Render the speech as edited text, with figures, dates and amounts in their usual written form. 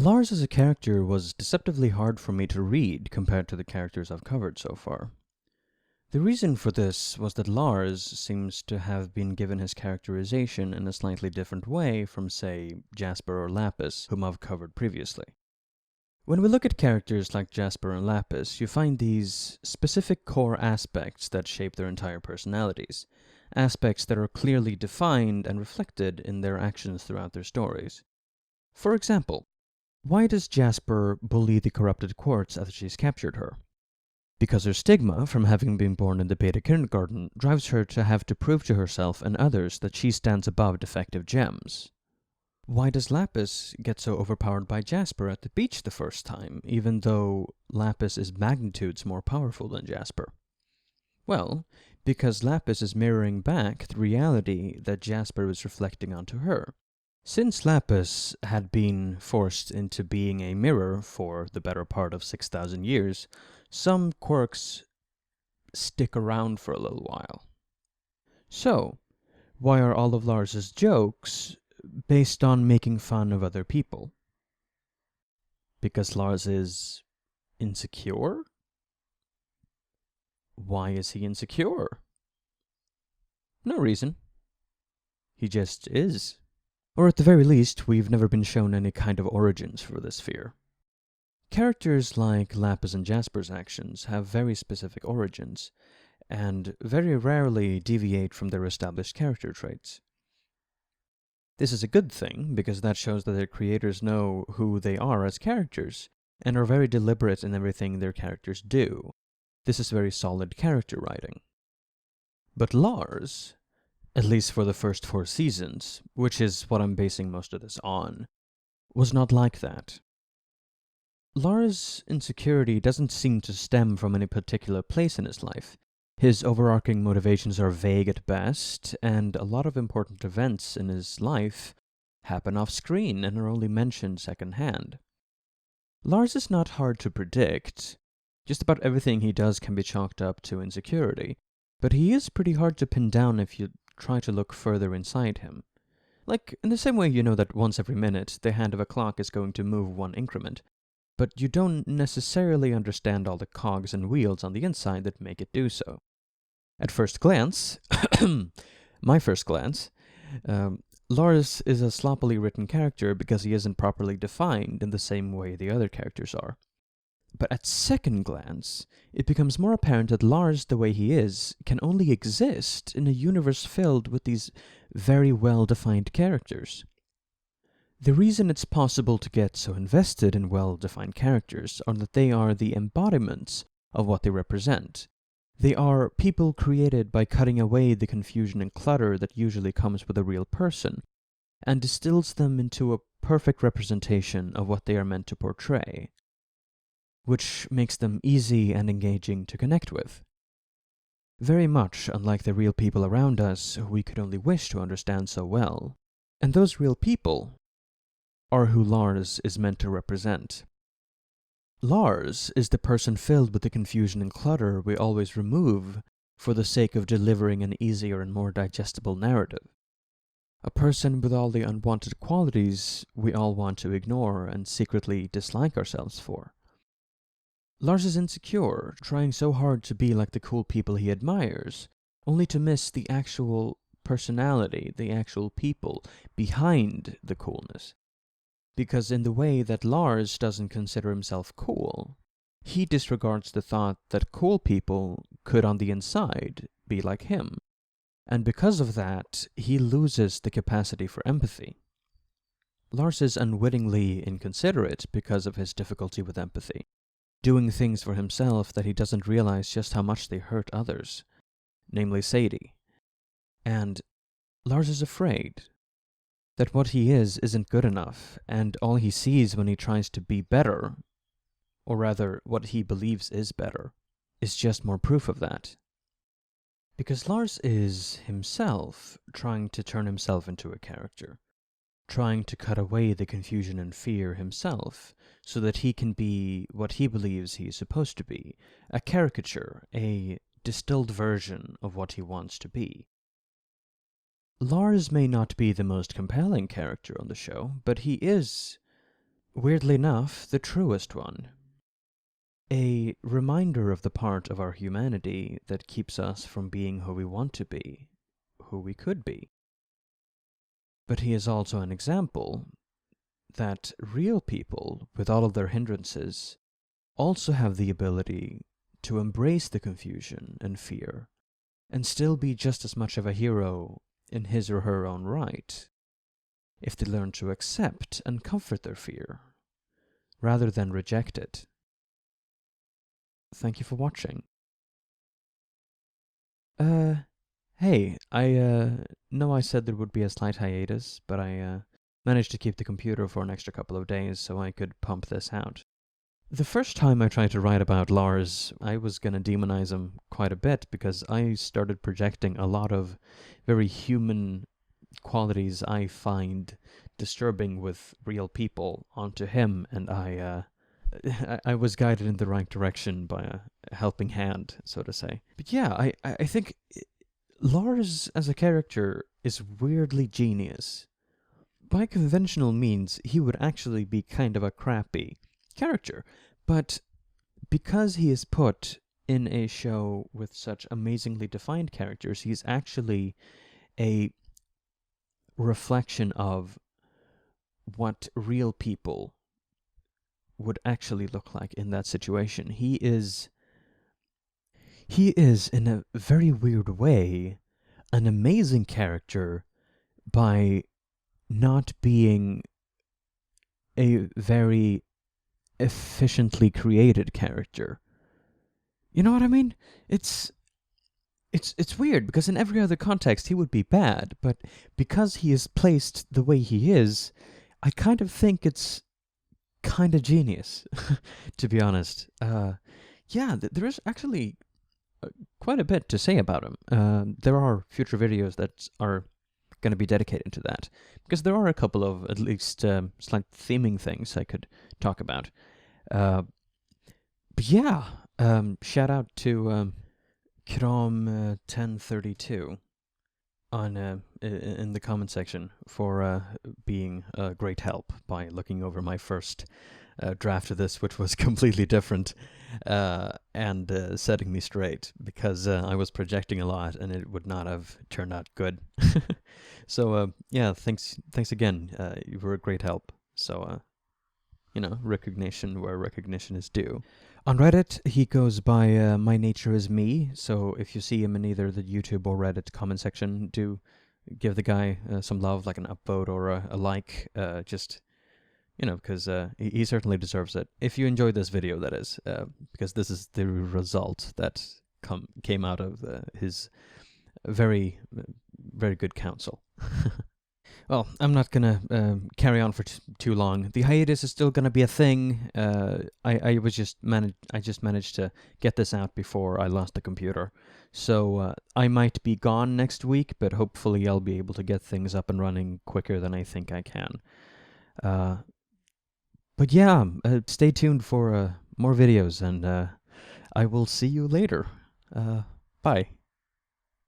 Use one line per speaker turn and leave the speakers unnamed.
Lars as a character was deceptively hard for me to read compared to the characters I've covered so far. The reason for this was that Lars seems to have been given his characterization in a slightly different way from, say, Jasper or Lapis, whom I've covered previously. When we look at characters like Jasper and Lapis, you find these specific core aspects that shape their entire personalities, aspects that are clearly defined and reflected in their actions throughout their stories. For example, why does Jasper bully the corrupted Quartz after she's captured her? Because her stigma from having been born in the beta kindergarten drives her to have to prove to herself and others that she stands above defective gems. Why does Lapis get so overpowered by Jasper at the beach the first time, even though Lapis is magnitudes more powerful than Jasper? Well, because Lapis is mirroring back the reality that Jasper is reflecting onto her. Since Lapis had been forced into being a mirror for the better part of 6,000 years, some quirks stick around for a little while. So, why are all of Lars's jokes based on making fun of other people? Because Lars is insecure? Why is he insecure? No reason. He just is. Or at the very least, we've never been shown any kind of origins for this fear. Characters like Lapis and Jasper's actions have very specific origins, and very rarely deviate from their established character traits. This is a good thing, because that shows that their creators know who they are as characters, and are very deliberate in everything their characters do. This is very solid character writing. But Lars, at least for the first 4 seasons, which is what I'm basing most of this on, was not like that. Lars' insecurity doesn't seem to stem from any particular place in his life. His overarching motivations are vague at best, and a lot of important events in his life happen off-screen and are only mentioned secondhand. Lars is not hard to predict. Just about everything he does can be chalked up to insecurity, but he is pretty hard to pin down if you try to look further inside him. Like, in the same way you know that once every minute, the hand of a clock is going to move 1 increment, but you don't necessarily understand all the cogs and wheels on the inside that make it do so. At first glance, my first glance, Lars is a sloppily written character because he isn't properly defined in the same way the other characters are. But at second glance, it becomes more apparent that Lars, the way he is, can only exist in a universe filled with these very well-defined characters. The reason it's possible to get so invested in well-defined characters are that they are the embodiments of what they represent. They are people created by cutting away the confusion and clutter that usually comes with a real person, and distills them into a perfect representation of what they are meant to portray, which makes them easy and engaging to connect with. Very much unlike the real people around us who we could only wish to understand so well. And those real people are who Lars is meant to represent. Lars is the person filled with the confusion and clutter we always remove for the sake of delivering an easier and more digestible narrative. A person with all the unwanted qualities we all want to ignore and secretly dislike ourselves for. Lars is insecure, trying so hard to be like the cool people he admires, only to miss the actual personality, the actual people behind the coolness. Because in the way that Lars doesn't consider himself cool, he disregards the thought that cool people could on the inside be like him. And because of that, he loses the capacity for empathy. Lars is unwittingly inconsiderate because of his difficulty with empathy, doing things for himself that he doesn't realize just how much they hurt others, namely Sadie. And Lars is afraid that what he is isn't good enough, and all he sees when he tries to be better, or rather, what he believes is better, is just more proof of that. Because Lars is himself trying to turn himself into a character, trying to cut away the confusion and fear himself, so that he can be what he believes he is supposed to be, a caricature, a distilled version of what he wants to be. Lars may not be the most compelling character on the show, but he is weirdly enough, the truest one. A reminder of the part of our humanity that keeps us from being who we want to be, who we could be. But he is also an example that real people, with all of their hindrances, also have the ability to embrace the confusion and fear and still be just as much of a hero in his or her own right, if they learn to accept and comfort their fear, rather than reject it. Thank you for watching. Hey, I know I said there would be a slight hiatus, but I managed to keep the computer for an extra couple of days so I could pump this out. The first time I tried to write about Lars, I was going to demonize him quite a bit because I started projecting a lot of very human qualities I find disturbing with real people onto him, and I was guided in the right direction by a helping hand, so to say. But yeah, I think Lars as a character is weirdly genius. By conventional means, he would actually be kind of a crappy character, but because he is put in a show with such amazingly defined characters, he's actually a reflection of what real people would actually look like in that situation. He is, in a very weird way, an amazing character by not being a very efficiently created character. You know what I mean? It's weird, because in every other context he would be bad, but because he is placed the way he is, I kind of think it's kind of genius, to be honest. Yeah, there is actually quite a bit to say about him. There are future videos that are going to be dedicated to that, because there are a couple of at least slight theming things I could talk about. But yeah, shout out to Kram 1032 on in the comment section for being a great help by looking over my first draft of this, which was completely different, and setting me straight, because I was projecting a lot and it would not have turned out good. So yeah, thanks again. You were a great help. So recognition where recognition is due. On Reddit, he goes by My Nature Is Me, so if you see him in either the YouTube or Reddit comment section, do give the guy some love, like an upvote or a like, just, because he certainly deserves it. If you enjoyed this video, that is, because this is the result that came out of his very, very good counsel. Well, I'm not gonna carry on for too long. The hiatus is still gonna be a thing. I just managed to get this out before I lost the computer, so I might be gone next week, but hopefully I'll be able to get things up and running quicker than I think I can. But yeah, stay tuned for more videos, and I will see you later. Bye.